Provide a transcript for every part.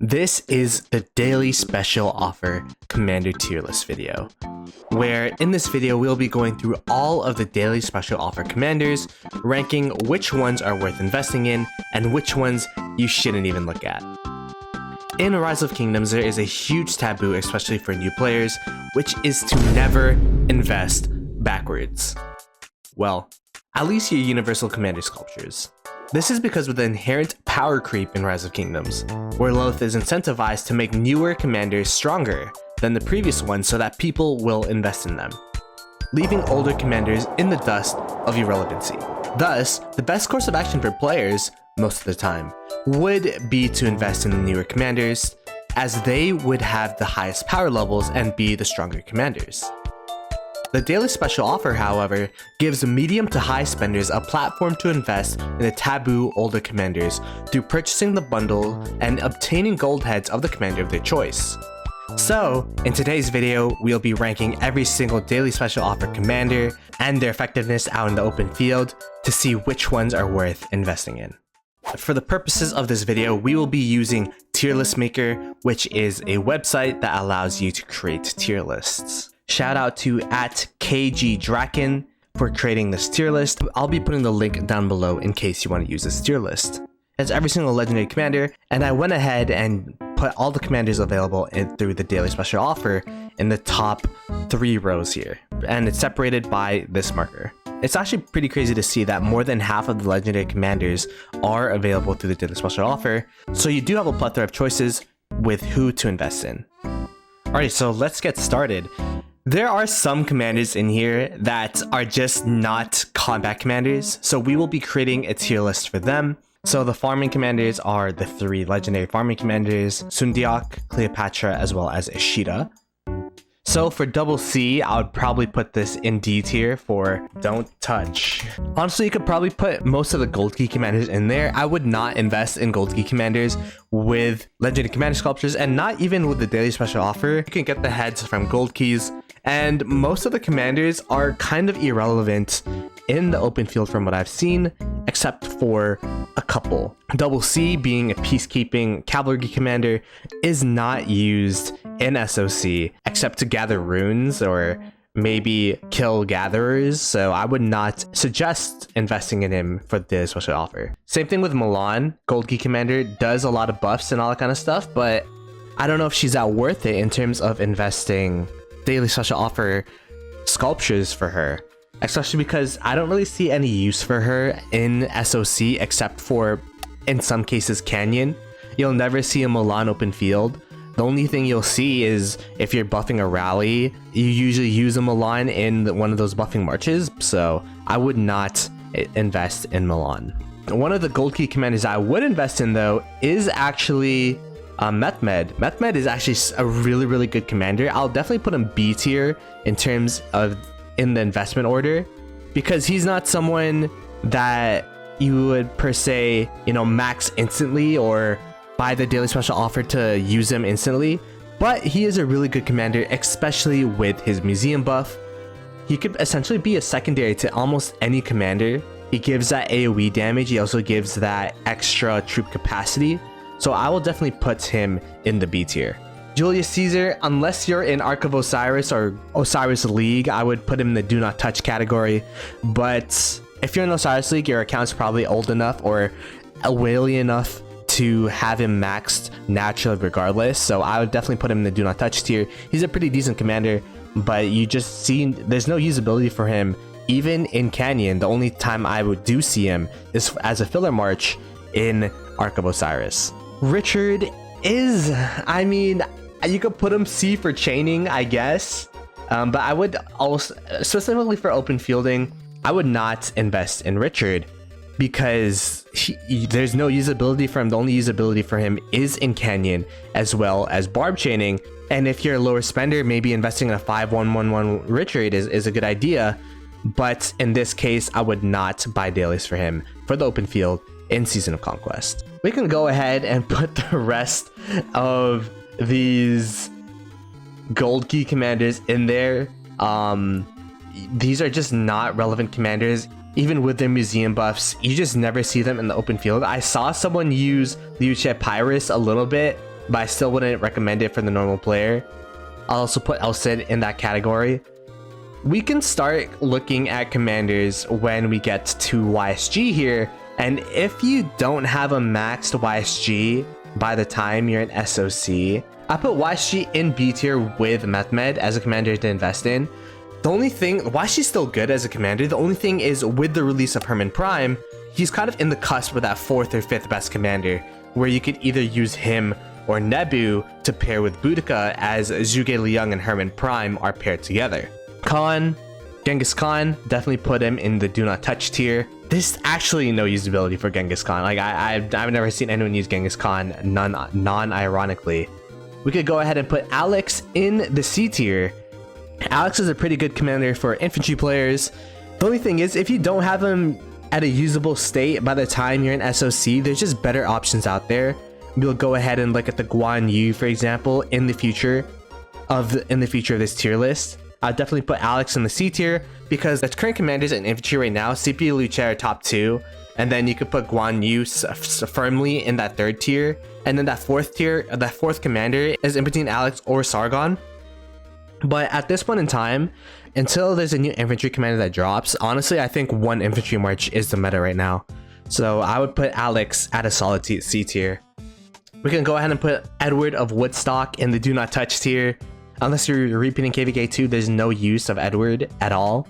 This is the daily special offer commander tier list video, where in this video we'll be going through all of the daily special offer commanders, ranking which ones are worth investing in and which ones you shouldn't even look at. In Rise of Kingdoms, there is a huge taboo, especially for new players, which is to never invest backwards. Well, at least your universal commander sculptures. This is because of the inherent power creep in Rise of Kingdoms, where Lilith is incentivized to make newer commanders stronger than the previous ones so that people will invest in them, leaving older commanders in the dust of irrelevancy. Thus, the best course of action for players, most of the time, would be to invest in the newer commanders, as they would have the highest power levels and be the stronger commanders. The daily special offer, however, gives medium to high spenders a platform to invest in the taboo older commanders through purchasing the bundle and obtaining gold heads of the commander of their choice. So, in today's video, we'll be ranking every single daily special offer commander and their effectiveness out in the open field to see which ones are worth investing in. For the purposes of this video, we will be using Tier List Maker, which is a website that allows you to create tier lists. Shout out to @KGDraken for creating this tier list. I'll be putting the link down below in case you want to use this tier list. It's every single legendary commander, and I went ahead and put all the commanders available through the daily special offer in the top 3 rows here, and it's separated by this marker. It's actually pretty crazy to see that more than half of the legendary commanders are available through the daily special offer, so you do have a plethora of choices with who to invest in. Alright, so let's get started. There are some commanders in here that are just not combat commanders, so we will be creating a tier list for them. So the farming commanders are the 3 legendary farming commanders, Sundiok, Cleopatra, as well as Ishida. So for double C, I would probably put this in D tier for don't touch. Honestly, you could probably put most of the gold key commanders in there. I would not invest in gold key commanders with legendary commander sculptures, and not even with the daily special offer. You can get the heads from gold keys, and most of the commanders are kind of irrelevant in the open field from what I've seen, except for a couple. Double C, being a peacekeeping cavalry commander, is not used in SOC except to gather runes or maybe kill gatherers, so I would not suggest investing in him for the special offer. Same thing with Milan. Gold key commander does a lot of buffs and all that kind of stuff, but I don't know if she's that worth it in terms of investing daily special offer sculptures for her, especially because I don't really see any use for her in SOC except for, in some cases, Canyon. You'll never see a Milan open field. The only thing you'll see is if you're buffing a rally, you usually use a Milan in one of those buffing marches, so I would not invest in Milan. One of the gold key commanders I would invest in, though, is actually Mehmed. Mehmed is actually a really good commander. I'll definitely put him B tier in terms of in the investment order, because he's not someone that you would per se, max instantly or buy the daily special offer to use him instantly, but he is a really good commander, especially with his museum buff. He could essentially be a secondary to almost any commander. He gives that AoE damage. He also gives that extra troop capacity. So I will definitely put him in the B tier. Julius Caesar, unless you're in Ark of Osiris or Osiris League, I would put him in the do not touch category. But if you're in Osiris League, your account's probably old enough or whaley enough to have him maxed naturally regardless. So I would definitely put him in the do not touch tier. He's a pretty decent commander, but you just see there's no usability for him. Even in Canyon, the only time I would see him is as a filler march in Ark of Osiris. Richard is, you could put him C for chaining, I guess, but I would also, specifically for open fielding, I would not invest in Richard because there's no usability for him. The only usability for him is in Canyon as well as barb chaining, and if you're a lower spender, maybe investing in a 5-1-1-1 Richard is a good idea, but in this case, I would not buy dailies for him for the open field in Season of Conquest. We can go ahead and put the rest of these gold key commanders in there. These are just not relevant commanders. Even with their museum buffs, you just never see them in the open field. I saw someone use Liuche Pyrus a little bit but I still wouldn't recommend it for the normal player. I'll also put El Cid in that category. We can start looking at commanders when we get to YSG here, and if you don't have a maxed YSG by the time you're in SOC, I put YSG in B tier with Mehmed as a commander to invest in. The only thing, YSG's still good as a commander, the only thing is with the release of Herman Prime, he's kind of in the cusp with that 4th or 5th best commander, where you could either use him or Nebu to pair with Boudica, as Zhuge Liang and Herman Prime are paired together. Khan, Genghis Khan, definitely put him in the do not touch tier. There's actually no usability for Genghis Khan. Like I've never seen anyone use Genghis Khan non-ironically. We could go ahead and put Alex in the C tier. Alex is a pretty good commander for infantry players. The only thing is, if you don't have him at a usable state by the time you're in SOC, there's just better options out there. We'll go ahead and look at the Guan Yu, for example, in the future of this tier list. I'll definitely put Alex in the C tier because its current commanders in infantry right now, CPU Liu Che are top 2, and then you could put Guan Yu firmly in that 3rd tier, and then that 4th tier, that 4th commander is in between Alex or Sargon. But at this point in time, until there's a new infantry commander that drops, honestly, I think 1 infantry march is the meta right now. So I would put Alex at a solid C tier. We can go ahead and put Edward of Woodstock in the do not touch tier. Unless you're repeating KVK 2, there's no use of Edward at all.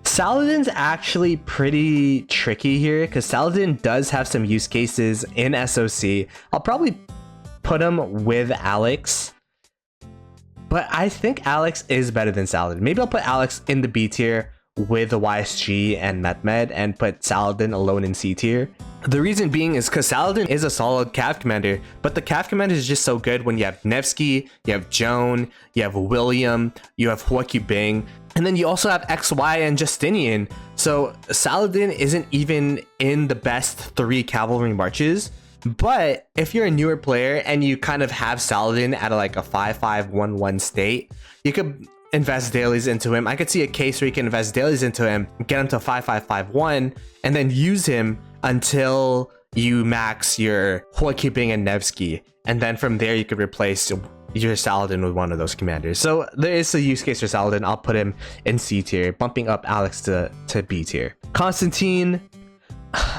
Saladin's actually pretty tricky here because Saladin does have some use cases in SOC. I'll probably put him with Alex, but I think Alex is better than Saladin. Maybe I'll put Alex in the B tier with the YSG and Mehmed and put Saladin alone in C tier. The reason being is because Saladin is a solid Cav commander, but the Cav commander is just so good when you have Nevsky, you have Joan, you have William, you have Hua Bing, and then you also have XY and Justinian. So Saladin isn't even in the best 3 cavalry marches. But if you're a newer player and you kind of have Saladin at like a 5-5-1-1 state, you could invest dailies into him. I could see a case where you can invest dailies into him, get him to 5-5-5-1, and then use him until you max your Hua Bing and Nevsky. And then from there, you could replace your Saladin with one of those commanders. So there is a use case for Saladin. I'll put him in C tier, bumping up Alex to B tier. Constantine,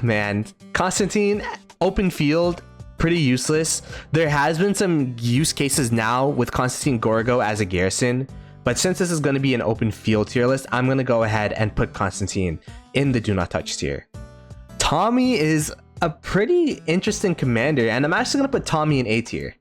man, Constantine, open field, pretty useless. There has been some use cases now with Constantine Gorgo as a garrison, but since this is going to be an open field tier list, I'm going to go ahead and put Constantine in the do not touch tier. Tommy is a pretty interesting commander, and I'm actually going to put Tommy in A tier.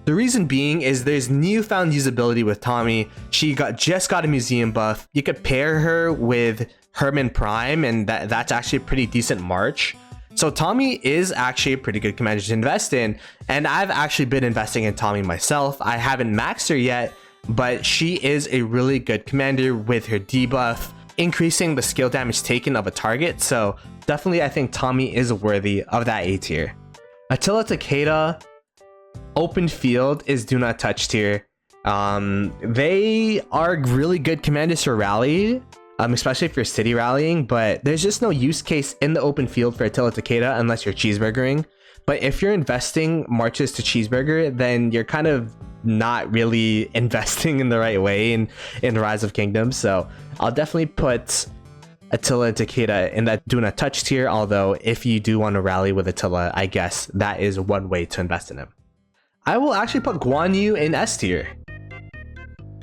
The reason being is there's newfound usability with Tommy. She just got a museum buff. You could pair her with Herman Prime, and that's actually a pretty decent march. So Tommy is actually a pretty good commander to invest in, and I've actually been investing in Tommy myself. I haven't maxed her yet, but she is a really good commander with her debuff, increasing the skill damage taken of a target. So definitely I think Tommy is worthy of that A tier. Attila Takeda, open field is do not touch tier. They are really good commanders for rally, especially if you're city rallying, but there's just no use case in the open field for Attila Takeda unless you're cheeseburgering. But if you're investing marches to cheeseburger, then you're kind of not really investing in the right way in Rise of Kingdoms. So I'll definitely put Attila and Takeda in that do not touch tier, although if you do want to rally with Attila, I guess that is one way to invest in him. I will actually put Guan Yu in S tier.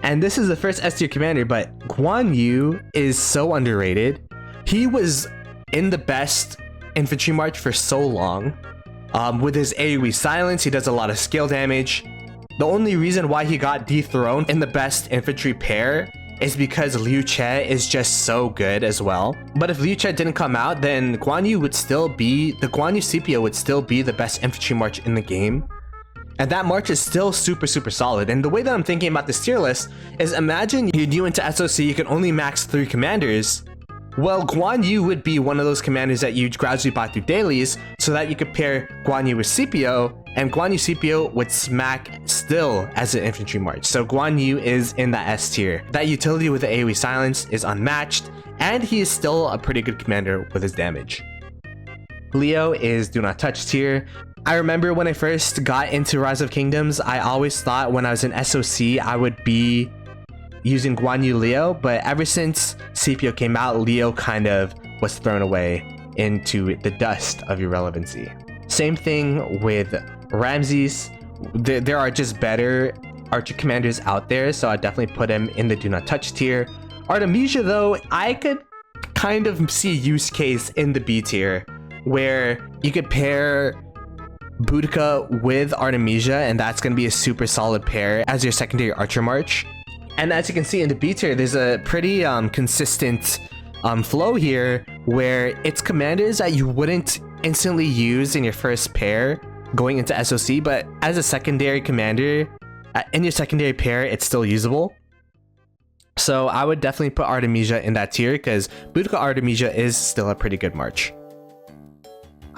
And this is the first S tier commander, but Guan Yu is so underrated. He was in the best infantry march for so long. With his AoE silence, he does a lot of skill damage. The only reason why he got dethroned in the best infantry pair is because Liu Che is just so good as well. But if Liu Che didn't come out, then Guan Yu would still be, the Guan Yu CPO would still be the best infantry march in the game. And that march is still super solid. And the way that I'm thinking about this tier list is, imagine you're new into SOC, you can only max 3 commanders. Well, Guan Yu would be one of those commanders that you gradually buy through dailies so that you could pair Guan Yu with CPO, and Guan Yu CPO would smack still as an infantry march. So Guan Yu is in that S tier. That utility with the AoE silence is unmatched, and he is still a pretty good commander with his damage. Leo is do not touch tier. I remember when I first got into Rise of Kingdoms, I always thought when I was in SOC, I would be using Guan Yu Leo, but ever since CPO came out, Leo kind of was thrown away into the dust of irrelevancy. Same thing with Ramses. There are just better archer commanders out there, so I definitely put him in the do not touch tier. Artemisia though, I could kind of see use case in the B tier, where you could pair Boudica with Artemisia, and that's going to be a super solid pair as your secondary archer march. And as you can see in the B tier, there's a pretty consistent flow here, where it's commanders that you wouldn't instantly use in your first pair going into SOC, but as a secondary commander in your secondary pair, it's still usable. So I would definitely put Artemisia in that tier, because Boudica Artemisia is still a pretty good march.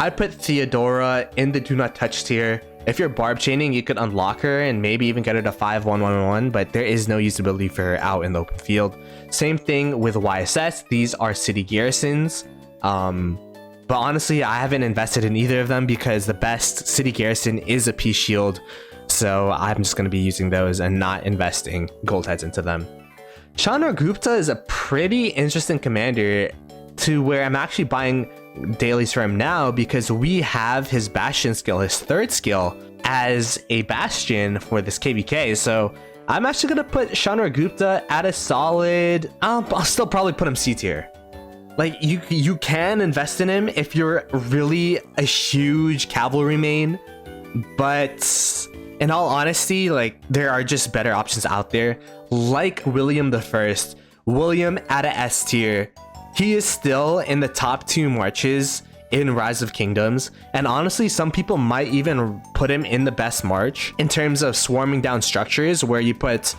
I'd put Theodora in the do not touch tier. If you're barb chaining, you could unlock her and maybe even get her to 5-1-1-1, but there is no usability for her out in the open field. Same thing with YSS. These are city garrisons. But honestly, I haven't invested in either of them because the best city garrison is a Peace Shield. So I'm just going to be using those and not investing gold heads into them. Chandragupta is a pretty interesting commander to where I'm actually buying dailies for him now, because we have his Bastion skill, his third skill, as a Bastion for this KVK. So I'm actually going to put Chandragupta at a solid... I'll still probably put him C tier. Like, you can invest in him if you're really a huge cavalry main, but in all honesty, like, there are just better options out there, like William the First. William at a S tier. He is still in the top 2 marches in Rise of Kingdoms, and honestly, some people might even put him in the best march in terms of swarming down structures, where you put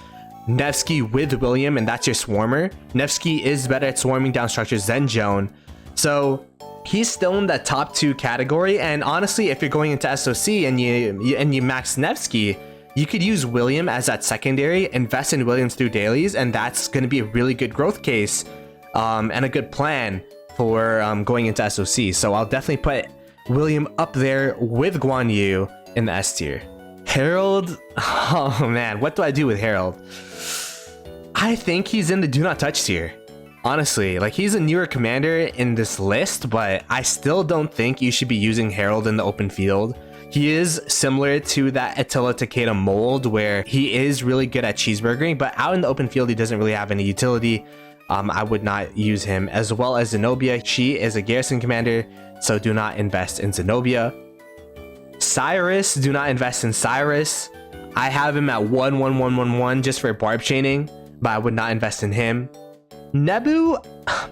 Nevsky with William and that's your swarmer. Nevsky is better at swarming down structures than Joan, so he's still in that top 2 category. And honestly, if you're going into SOC and you max Nevsky, you could use William as that secondary, invest in Williams through dailies, and that's going to be a really good growth case and a good plan for going into SOC. So I'll definitely put William up there with Guan Yu in the S tier. Harold, oh man, what do I do with Harold? I think he's in the do not touch tier. Honestly, like, he's a newer commander in this list, but I still don't think you should be using Harold in the open field. He is similar to that Attila Takeda mold, where he is really good at cheeseburgering, but out in the open field, he doesn't really have any utility. I would not use him, as well as Zenobia. She is a garrison commander, so do not invest in Zenobia. Cyrus, do not invest in Cyrus. I have him at 1-1-1-1-1 just for barb chaining, but I would not invest in him. Nebu,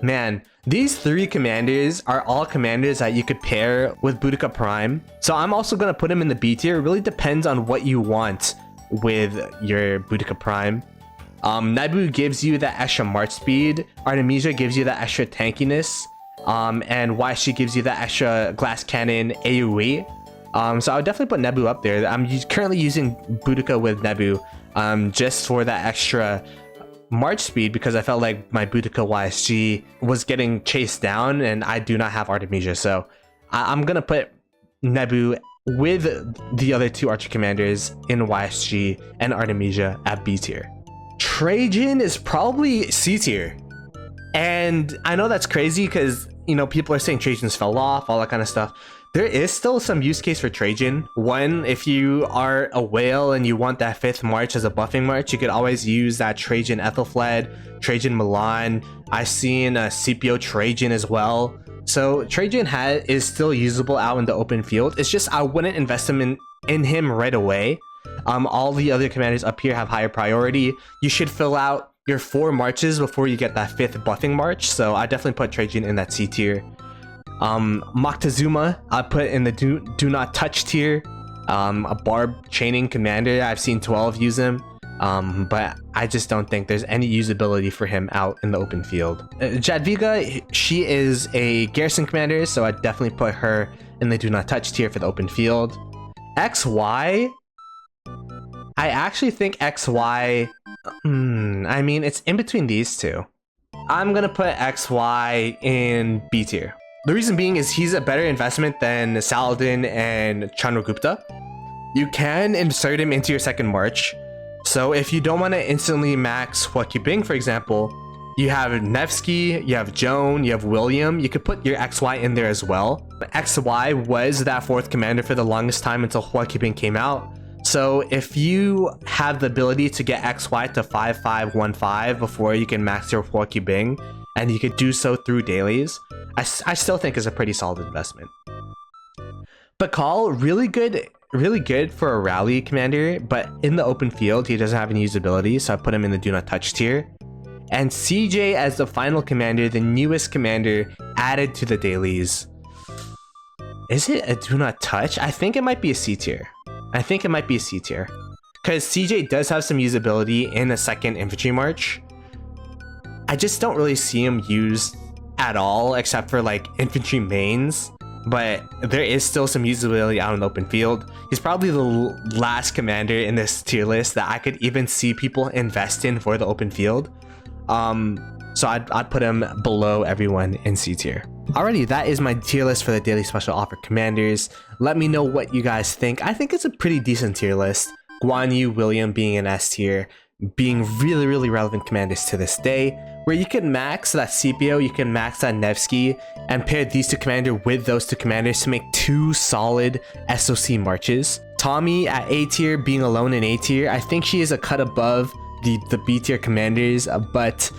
man, these 3 commanders are all commanders that you could pair with Boudica Prime. So I'm also going to put him in the B tier. It really depends on what you want with your Boudica Prime. Nebu gives you that extra march speed. Artemisia gives you that extra tankiness. And YSG gives you that extra glass cannon AoE. So I would definitely put Nebu up there. I'm currently using Boudica with Nebu just for that extra march speed, because I felt like my Boudica YSG was getting chased down and I do not have Artemisia. So I'm going to put Nebu with the other 2 archer commanders in YSG and Artemisia at B tier. Trajan is probably C tier. And I know that's crazy because, you know, people are saying Trajan's fell off, all that kind of stuff. There is still some use case for Trajan. One, if you are a whale and you want that 5th march as a buffing march, you could always use that Trajan Ethelfled, Trajan Milan. I've seen a CPO Trajan as well. So Trajan is still usable out in the open field. It's just I wouldn't invest in him right away. All the other commanders up here have higher priority. You should fill out your 4 marches before you get that 5th buffing march. So I definitely put Trajan in that C tier. Moctezuma I put in the do not touch tier. A barb chaining commander, I've seen 12 use him, but I just don't think there's any usability for him out in the open field. Jadwiga, she is a garrison commander, so I definitely put her in the do not touch tier for the open field. XY, I actually think XY, I mean, it's in between these 2. I'm gonna put XY in B tier. The reason being is he's a better investment than Saladin and Chandragupta. You can insert him into your second march. So if you don't want to instantly max Hua Qibing, for example, you have Nevsky, you have Joan, you have William. You could put your XY in there as well. XY was that 4th commander for the longest time until Hua Qibing came out. So if you have the ability to get XY to 5515 before you can max your Hua Qibing, and you could do so through dailies, I still think is a pretty solid investment. Bakal, really good for a rally commander, but in the open field, he doesn't have any usability, so I put him in the do not touch tier. And CJ as the final commander, the newest commander added to the dailies. Is it a do not touch? I think it might be a C tier. Because CJ does have some usability in a second infantry march. I just don't really see him used at all, except for like infantry mains. But there is still some usability out in the open field. He's probably the last commander in this tier list that I could even see people invest in for the open field. So I'd put him below everyone in C tier. Alrighty, that is my tier list for the daily special offer commanders. Let me know what you guys think. I think it's a pretty decent tier list. Guan Yu, William being an S tier, being really relevant commanders to this day, where you can max that CPO, you can max that Nevsky, and pair these two commanders with those two commanders to make 2 solid SOC marches. Tommy at A tier, being alone in A tier, I think she is a cut above the B tier commanders, but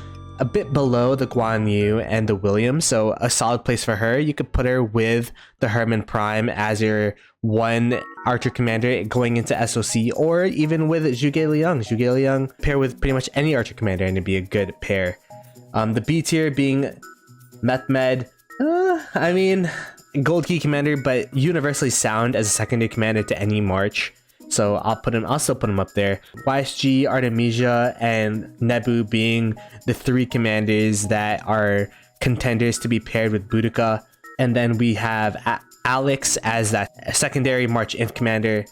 a bit below the Guan Yu and the William, so a solid place for her. You could put her with the Herman Prime as your 1 archer commander going into SOC, or even with Zhuge Liang. Zhuge Liang pair with pretty much any archer commander and it'd be a good pair. The B tier being Mehmed, I mean, gold key commander, but universally sound as a secondary commander to any march. So I'll still put him up there. YSG, Artemisia, and Nebu being the 3 commanders that are contenders to be paired with Boudica. And then we have Alex as that secondary March Inf commander,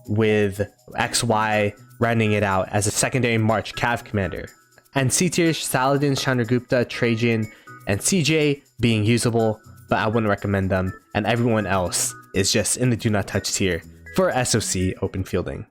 with XY rounding it out as a secondary March Cav commander. And C tier, Saladin, Chandragupta, Trajan, and CJ being usable, but I wouldn't recommend them. And everyone else is just in the do not touch tier for SOC open fielding.